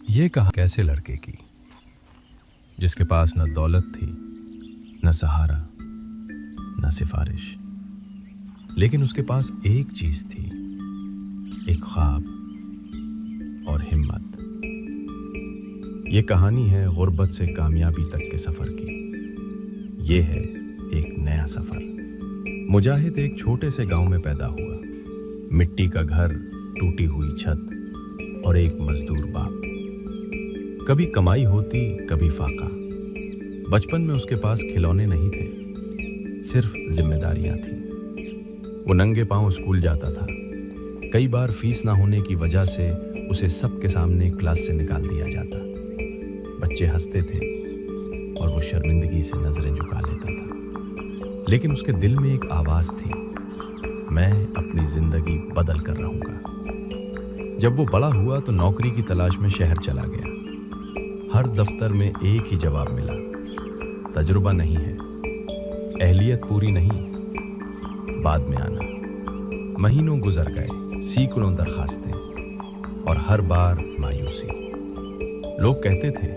ये कहा कैसे लड़के की जिसके पास न दौलत थी, न सहारा, न सिफारिश, लेकिन उसके पास एक चीज थी, एक ख्वाब और हिम्मत। ये कहानी है गुर्बत से कामयाबी तक के सफर की। ये है एक नया सफर। मुजाहिद एक छोटे से गांव में पैदा हुआ। मिट्टी का घर, टूटी हुई छत और एक मजदूर बाप। कभी कमाई होती, कभी फाका। बचपन में उसके पास खिलौने नहीं थे, सिर्फ जिम्मेदारियां थीं। वो नंगे पांव स्कूल जाता था। कई बार फीस ना होने की वजह से उसे सबके सामने क्लास से निकाल दिया जाता। बच्चे हंसते थे और वो शर्मिंदगी से नजरें झुका लेता था। लेकिन उसके दिल में एक आवाज थी, मैं अपनी जिंदगी बदल कर रहूंगा। जब वो बड़ा हुआ तो नौकरी की तलाश में शहर चला गया। हर दफ्तर में एक ही जवाब मिला, तजुर्बा नहीं है, अहलियत पूरी नहीं, बाद में आना। महीनों गुजर गए, सैकड़ों दरखास्तें और हर बार मायूसी। लोग कहते थे,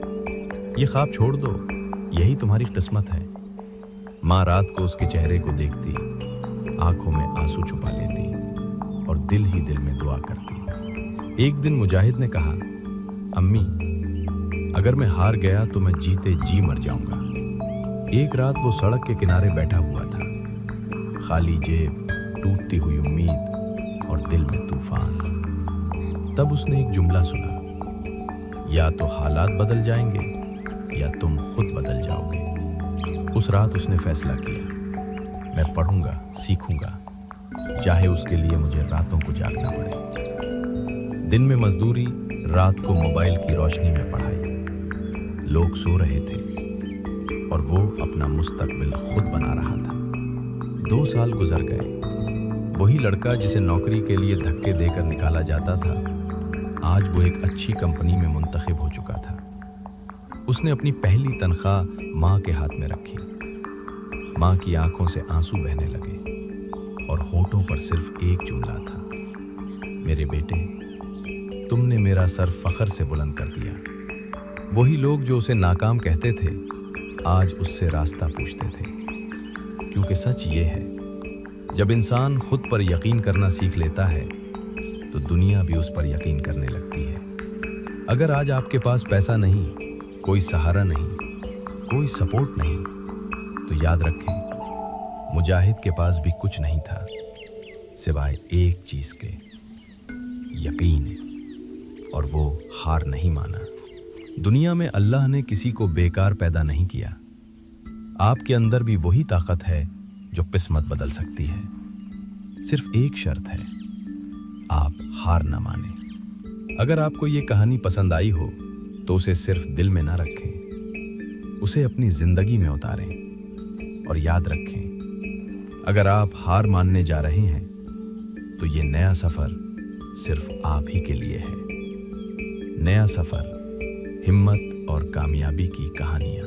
ये ख्वाब छोड़ दो, यही तुम्हारी किस्मत है। माँ रात को उसके चेहरे को देखती, आंखों में आंसू छुपा लेती और दिल ही दिल में दुआ करती। एक दिन मुजाहिद ने कहा, अम्मी, अगर मैं हार गया तो मैं जीते जी मर जाऊंगा। एक रात वो सड़क के किनारे बैठा हुआ था, खाली जेब, टूटती हुई उम्मीद और दिल में तूफान। तब उसने एक जुमला सुना, या तो हालात बदल जाएंगे या तुम खुद बदल जाओगे। उस रात उसने फैसला किया, मैं पढ़ूंगा, सीखूंगा, चाहे उसके लिए मुझे रातों को जागना पड़े। दिन में मजदूरी, रात को मोबाइल की रोशनी में पढ़ाई। लोग सो रहे थे और वो अपना मुस्तकबिल खुद बना रहा था। 2 साल गुजर गए। वही लड़का जिसे नौकरी के लिए धक्के देकर निकाला जाता था, आज वो एक अच्छी कंपनी में मुंतखब हो चुका था। उसने अपनी पहली तनख्वाह माँ के हाथ में रखी। माँ की आंखों से आंसू बहने लगे और होठों पर सिर्फ एक जुमला था, मेरे बेटे, तुमने मेरा सर फख्र से बुलंद कर दिया। वही लोग जो उसे नाकाम कहते थे, आज उससे रास्ता पूछते थे। क्योंकि सच ये है, जब इंसान खुद पर यकीन करना सीख लेता है तो दुनिया भी उस पर यकीन करने लगती है। अगर आज आपके पास पैसा नहीं, कोई सहारा नहीं, कोई सपोर्ट नहीं, तो याद रखें, मुजाहिद के पास भी कुछ नहीं था सिवाय एक चीज के, यकीन। और वो हार नहीं माना। दुनिया में अल्लाह ने किसी को बेकार पैदा नहीं किया। आपके अंदर भी वही ताकत है जो किस्मत बदल सकती है। सिर्फ एक शर्त है, आप हार ना माने। अगर आपको ये कहानी पसंद आई हो तो उसे सिर्फ दिल में ना रखें, उसे अपनी जिंदगी में उतारें। और याद रखें, अगर आप हार मानने जा रहे हैं तो ये नया सफर सिर्फ आप ही के लिए है। नया सफर, हिम्मत और कामयाबी की कहानियां।